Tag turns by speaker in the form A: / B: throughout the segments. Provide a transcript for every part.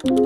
A: Hello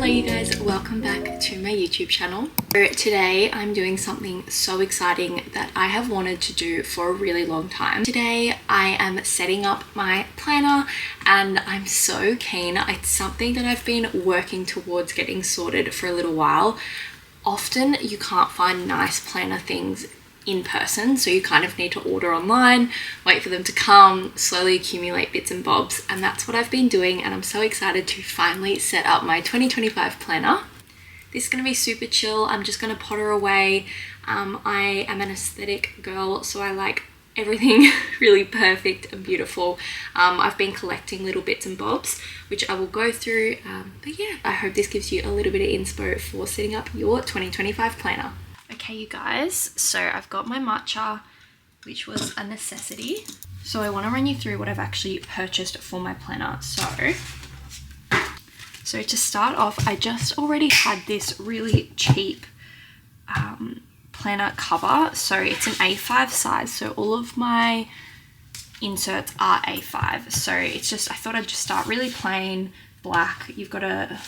A: you guys, welcome back to my YouTube channel. So today I'm doing something so exciting that I have wanted to do for a really long time. Today I am setting up my planner and I'm so keen. It's something that I've been working towards getting sorted for a little while. Often you can't find nice planner things in person, so you kind of need to order online, wait for them to come, slowly accumulate bits and bobs, and that's what I've been doing, and I'm so excited to finally set up my 2025 planner. This is going to be super chill. I'm just going to potter away. I am an aesthetic girl, so I like everything really perfect and beautiful. I've been collecting little bits and bobs which I will go through, but yeah, I hope this gives you a little bit of inspo for setting up your 2025 planner. Okay you guys, so I've got my matcha, which was a necessity. So I want to run you through what I've actually purchased for my planner. So to start off, I just already had this really cheap planner cover. So it's an A5 size, so all of my inserts are A5. So it's just, I thought I'd just start really plain black. You've got a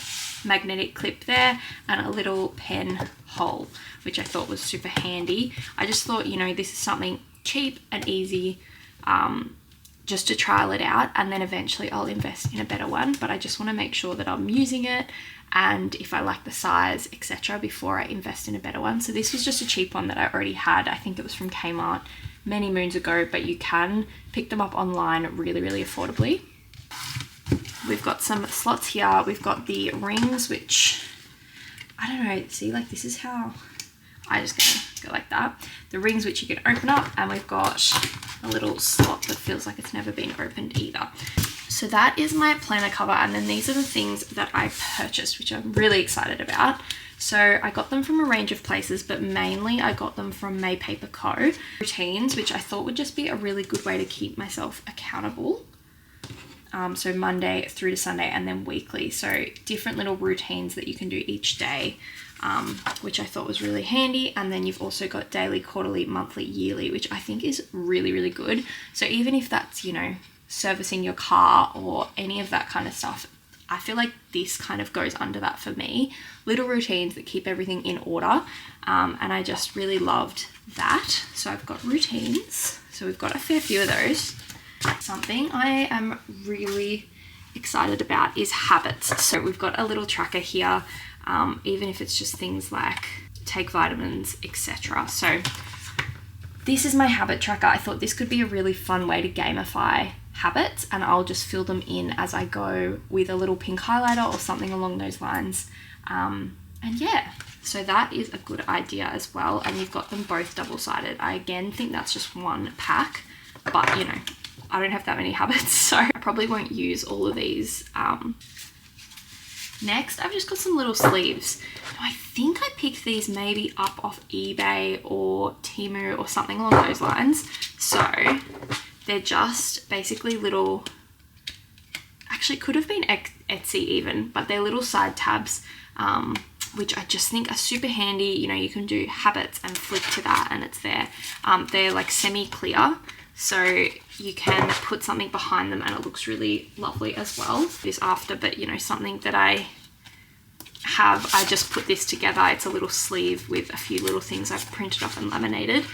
A: magnetic clip there and a little pen hole, which I thought was super handy. I just thought, you know, this is something cheap and easy just to trial it out, and then eventually I'll invest in a better one, but I just want to make sure that I'm using it and if I like the size, etc., before I invest in a better one. So this was just a cheap one that I already had. I think it was from Kmart many moons ago, but you can pick them up online really affordably. We've got some slots here. We've got the rings, which I don't know, see, like this is how I just gonna go like that. The rings which you can open up, and we've got a little slot that feels like it's never been opened either. So that is my planner cover, and then these are the things that I purchased, which I'm really excited about. So I got them from a range of places, but mainly I got them from May Paper Co. Routines, which I thought would just be a really good way to keep myself accountable. So Monday through to Sunday, and then weekly. So different little routines that you can do each day, which I thought was really handy. And then you've also got daily, quarterly, monthly, yearly, which I think is really good. So even if that's, you know, servicing your car or any of that kind of stuff, I feel like this kind of goes under that for me. Little routines that keep everything in order. And I just really loved that. So I've got routines. So we've got a fair few of those. Something I am really excited about is habits. So we've got a little tracker here, even if it's just things like take vitamins, etc. So this is my habit tracker. I thought this could be a really fun way to gamify habits, and I'll just fill them in as I go with a little pink highlighter or something along those lines. And yeah, so that is a good idea as well. And you've got them both double-sided. I again think that's just one pack, but you know, I don't have that many habits, so I probably won't use all of these. Next, I've just got some little sleeves. I think I picked these maybe up off eBay or Temu or something along those lines. So they're just basically little, actually could have been Etsy even, but they're little side tabs, which I just think are super handy. You know, you can do habits and flick to that and it's there. They're like semi-clear, so you can put something behind them and it looks really lovely as well. This after, but you know, something that I have, I just put this together. It's a little sleeve with a few little things I've printed off and laminated,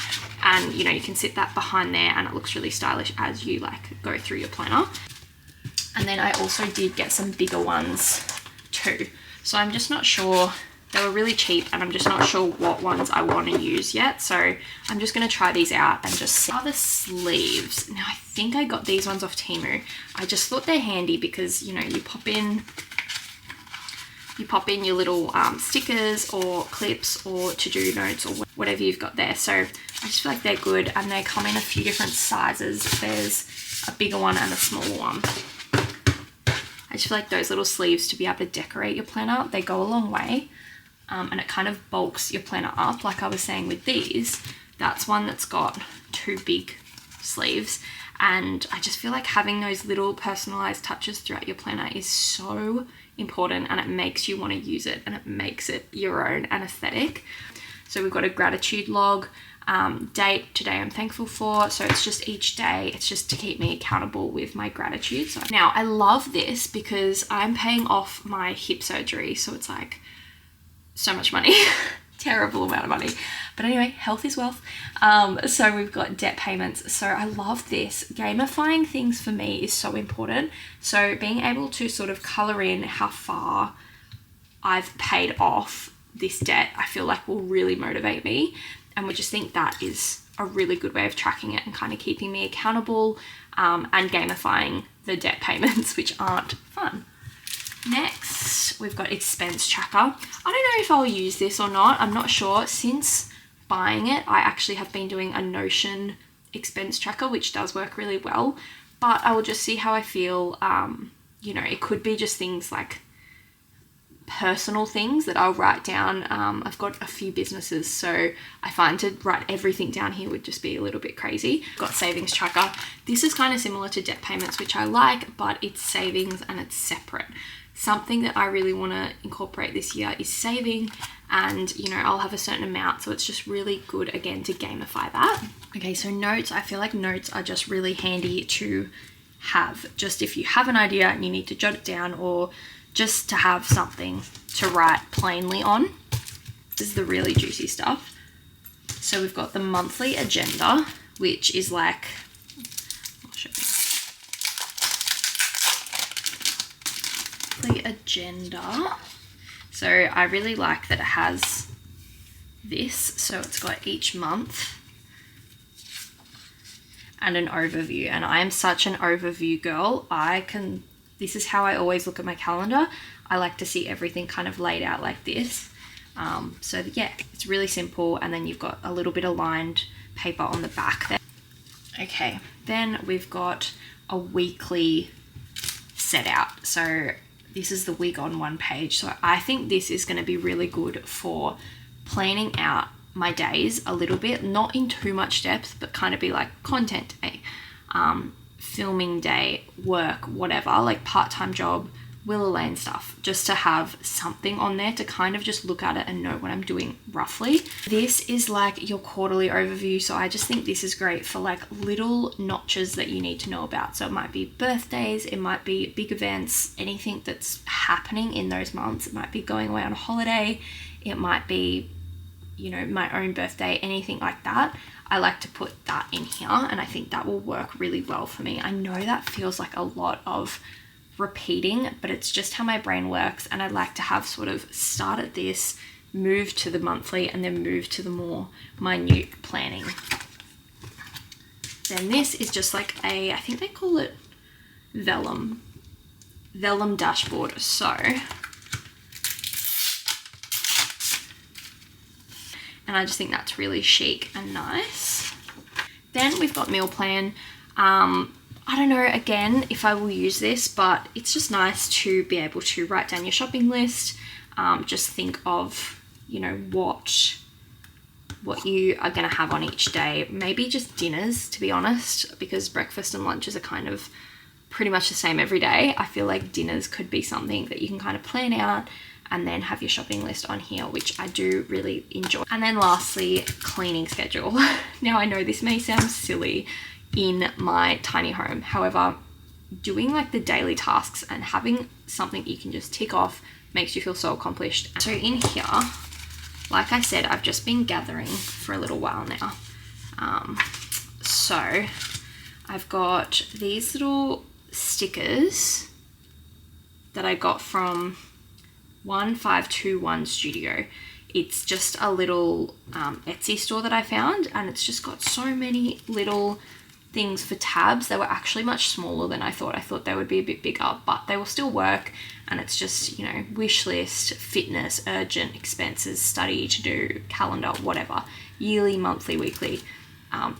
A: and you know, you can sit that behind there and it looks really stylish as you like go through your planner. And then I also did get some bigger ones too, so I'm just not sure. They were really cheap and I'm just not sure what ones I want to use yet. So I'm just going to try these out and just see. The sleeves. Now I think I got these ones off Temu. I just thought they're handy because, you know, you pop in your little stickers or clips or to-do notes or whatever you've got there. So I just feel like they're good, and they come in a few different sizes. There's a bigger one and a smaller one. I just feel like those little sleeves, to be able to decorate your planner, they go a long way. And it kind of bulks your planner up, like I was saying with these, That's one that's got 2 big sleeves, and I just feel like having those little personalized touches throughout your planner is so important, and it makes you want to use it, and it makes it your own and aesthetic. So we've got a gratitude log, date, today I'm thankful for. So it's just each day, it's just to keep me accountable with my gratitude. So now I love this because I'm paying off my hip surgery. So it's like so much money, terrible amount of money. But anyway, health is wealth. So we've got debt payments. So I love this. Gamifying things for me is so important. So being able to sort of color in how far I've paid off this debt, I feel like will really motivate me. And we just think that is a really good way of tracking it and kind of keeping me accountable, and gamifying the debt payments, which aren't fun. Next, we've got expense tracker. I don't know if I'll use this or not. I'm not sure. Since buying it, I actually have been doing a Notion expense tracker, which does work really well, but I will just see how I feel. You know, it could be just things like personal things that I'll write down. I've got a few businesses, so I find to write everything down here would just be a little bit crazy. I've got savings tracker. This is kind of similar to debt payments, which I like, but it's savings and it's separate. Something that I really want to incorporate this year is saving, and you know, I'll have a certain amount, so it's just really good again to gamify that. Okay, so notes. I feel like notes are just really handy to have, just if you have an idea and you need to jot it down, or just to have something to write plainly on. This is the really juicy stuff. So we've got the monthly agenda, which is like, I'll show you. Monthly agenda. So I really like that it has this. So it's got each month and an overview. And I am such an overview girl. This is how I always look at my calendar. I like to see everything kind of laid out like this. So yeah, it's really simple. And then you've got a little bit of lined paper on the back there. Okay, then we've got a weekly set out. So this is the week on one page. So I think this is going to be really good for planning out my days a little bit, not in too much depth, but kind of be like content day, filming day, work, whatever, like part-time job, Willow Lane stuff, just to have something on there to kind of just look at it and know what I'm doing roughly. This is like your quarterly overview. So I just think this is great for like little notches that you need to know about. So it might be birthdays, it might be big events, anything that's happening in those months. It might be going away on holiday. It might be, you know, my own birthday, anything like that. I like to put that in here, and I think that will work really well for me. I know that feels like a lot of repeating, but it's just how my brain works, and I like to have sort of start at this, move to the monthly, and then move to the more minute planning. Then this is just like I think they call it vellum dashboard. So, and I just think that's really chic and nice. Then we've got meal plan. I don't know, again, if I will use this, but it's just nice to be able to write down your shopping list. Just think of, you know, what you are going to have on each day. Maybe just dinners, to be honest, because breakfast and lunches are kind of pretty much the same every day. I feel like dinners could be something that you can kind of plan out and then have your shopping list on here, which I do really enjoy. And then lastly, cleaning schedule. Now I know this may sound silly in my tiny home. However, doing like the daily tasks and having something you can just tick off makes you feel so accomplished. So in here, like I said, I've just been gathering for a little while now. So I've got these little stickers that I got from 1521 Studio. It's just a little Etsy store that I found, and it's just got so many little things for tabs. They were actually much smaller than I thought. I thought they would be a bit bigger, but they will still work. And it's just, you know, wish list, fitness, urgent, expenses, study, to do, calendar, whatever, yearly, monthly, weekly,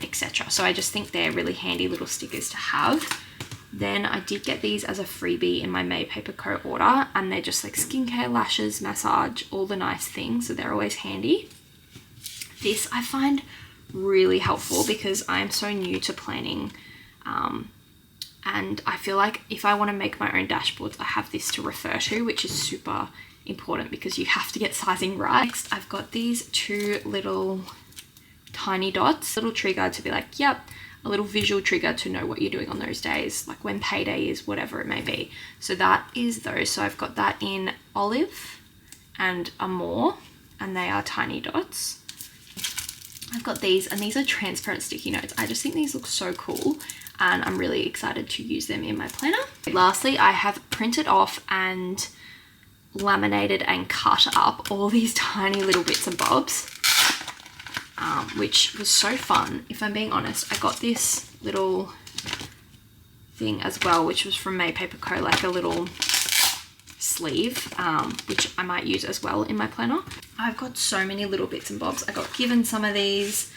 A: etc. So I just think they're really handy little stickers to have. Then I did get these as a freebie in my May Paper Co order, and they're just like skincare, lashes, massage, all the nice things. So they're always handy. This I find really helpful because I'm so new to planning, and I feel like if I want to make my own dashboards, I have this to refer to, which is super important because you have to get sizing right. Next, I've got these 2 little tiny dots, little trigger to be like, yep, a little visual trigger to know what you're doing on those days, like when payday is, whatever it may be. So that is those. So I've got that in olive and a more, and they are tiny dots. I've got these, and these are transparent sticky notes. I just think these look so cool, and I'm really excited to use them in my planner. Lastly, I have printed off and laminated and cut up all these tiny little bits and bobs, which was so fun. If I'm being honest, I got this little thing as well, which was from May Paper Co, like a little sleeve, which I might use as well in my planner. I've got so many little bits and bobs. I got given some of these.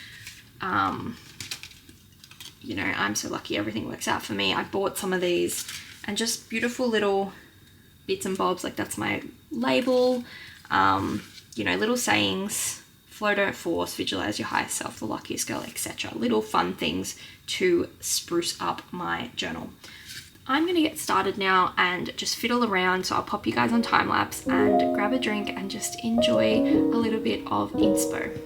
A: You know, I'm so lucky, everything works out for me. I bought some of these, and just beautiful little bits and bobs. Like that's my label, you know, little sayings, flow, don't force, visualize your highest self, the luckiest girl, etc. Little fun things to spruce up my journal. I'm gonna get started now and just fiddle around, so I'll pop you guys on time lapse and grab a drink and just enjoy a little bit of inspo.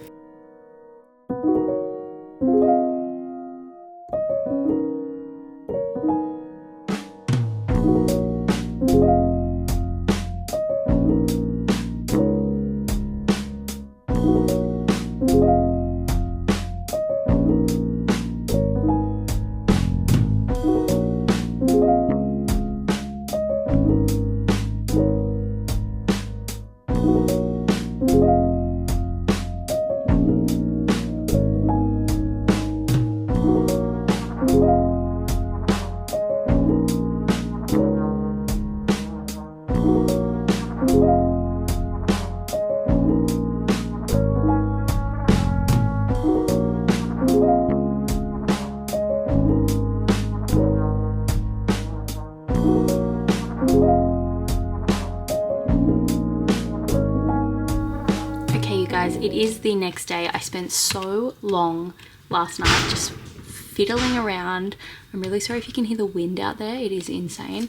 A: It is the next day. I spent so long last night just fiddling around. I'm really sorry if you can hear the wind out there. It is insane.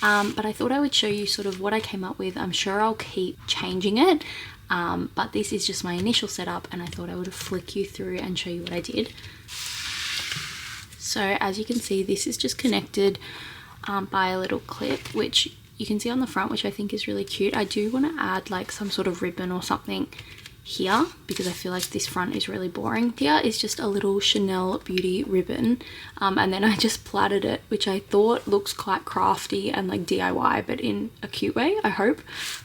A: But I thought I would show you sort of what I came up with. I'm sure I'll keep changing it, but this is just my initial setup, and I thought I would flick you through and show you what I did. So as you can see, this is just connected by a little clip, which you can see on the front, which I think is really cute. I do want to add like some sort of ribbon or something here because I feel like this front is really boring. Here is just a little Chanel Beauty ribbon, and then I just plaited it, which I thought looks quite crafty and like DIY, but in a cute way, I hope.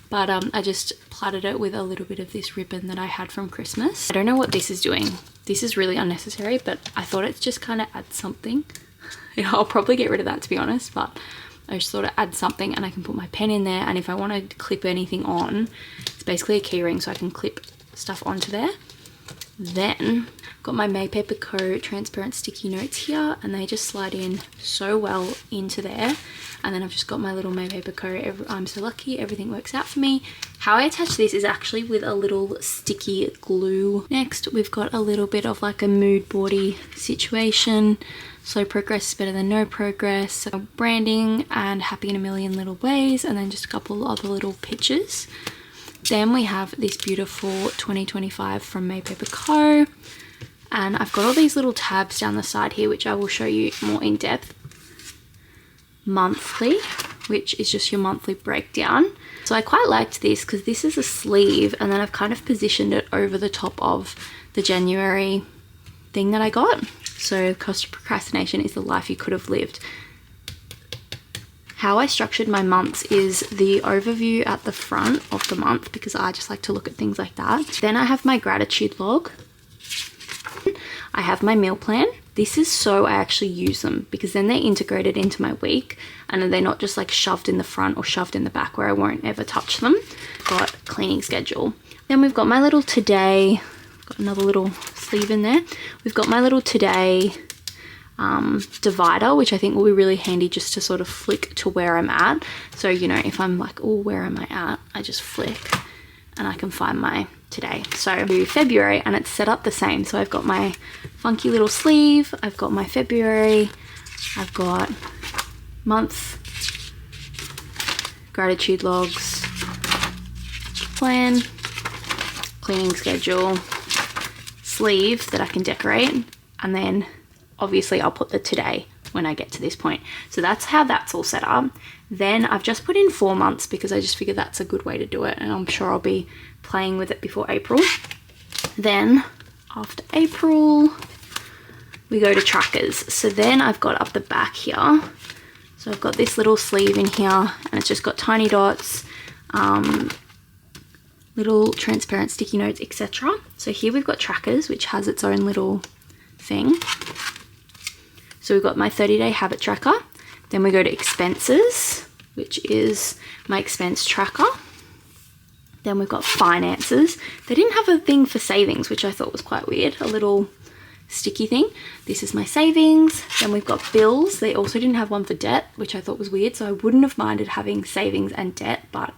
A: But I just plaited it with a little bit of this ribbon that I had from Christmas. I don't know what this is doing. This is really unnecessary, but I thought it's just kind of add something. I'll probably get rid of that, to be honest, but I just thought I'd add something, and I can put my pen in there, and if I want to clip anything on, it's basically a key ring, so I can clip stuff onto there. Then got my May Paper Co transparent sticky notes here, and they just slide in so well into there. And then I've just got my little May Paper Co I'm so lucky, everything works out for me. How I attach this is actually with a little sticky glue. Next we've got a little bit of like a mood boardy situation. Slow progress is better than no progress. So branding and happy in a million little ways, and then just a couple other little pictures. Then we have this beautiful 2025 from May Paper Co. And I've got all these little tabs down the side here, which I will show you more in depth. Monthly, which is just your monthly breakdown. So I quite liked this because this is a sleeve, and then I've kind of positioned it over the top of the January thing that I got. So cost of procrastination is the life you could have lived. How I structured my months is the overview at the front of the month, because I just like to look at things like that. Then I have my gratitude log. I have my meal plan. This is so I actually use them, because then they're integrated into my week, and they're not just like shoved in the front or shoved in the back where I won't ever touch them. Got cleaning schedule. Then we've got my little today, got another little sleeve in there. We've got my little today divider, which I think will be really handy just to sort of flick to where I'm at. So, you know, if I'm like, oh, where am I at? I just flick and I can find my today. So February, and it's set up the same. So I've got my funky little sleeve, I've got my February, I've got month, gratitude logs, plan, cleaning schedule, sleeve that I can decorate, and then obviously I'll put the today when I get to this point. So that's how that's all set up. Then I've just put in 4 months because I just figured that's a good way to do it, and I'm sure I'll be playing with it before April. Then after April, we go to trackers. So then I've got up the back here. So I've got this little sleeve in here, and it's just got tiny dots, little transparent sticky notes, etc. So here we've got trackers, which has its own little thing. So we've got my 30-day habit tracker. Then we go to expenses, which is my expense tracker. Then we've got finances. They didn't have a thing for savings, which I thought was quite weird, a little sticky thing. This is my savings. Then we've got bills. They also didn't have one for debt, which I thought was weird. So I wouldn't have minded having savings and debt, but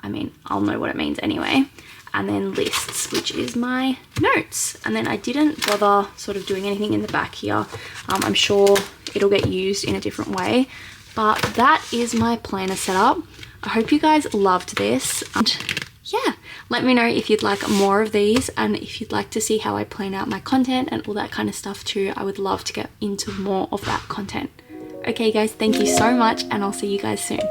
A: I mean, I'll know what it means anyway. And then lists, which is my notes. And then I didn't bother sort of doing anything in the back here. I'm sure it'll get used in a different way, but that is my planner setup. I hope you guys loved this. And yeah, let me know if you'd like more of these, and if you'd like to see how I plan out my content and all that kind of stuff too. I would love to get into more of that content. Okay guys, thank you so much, and I'll see you guys soon.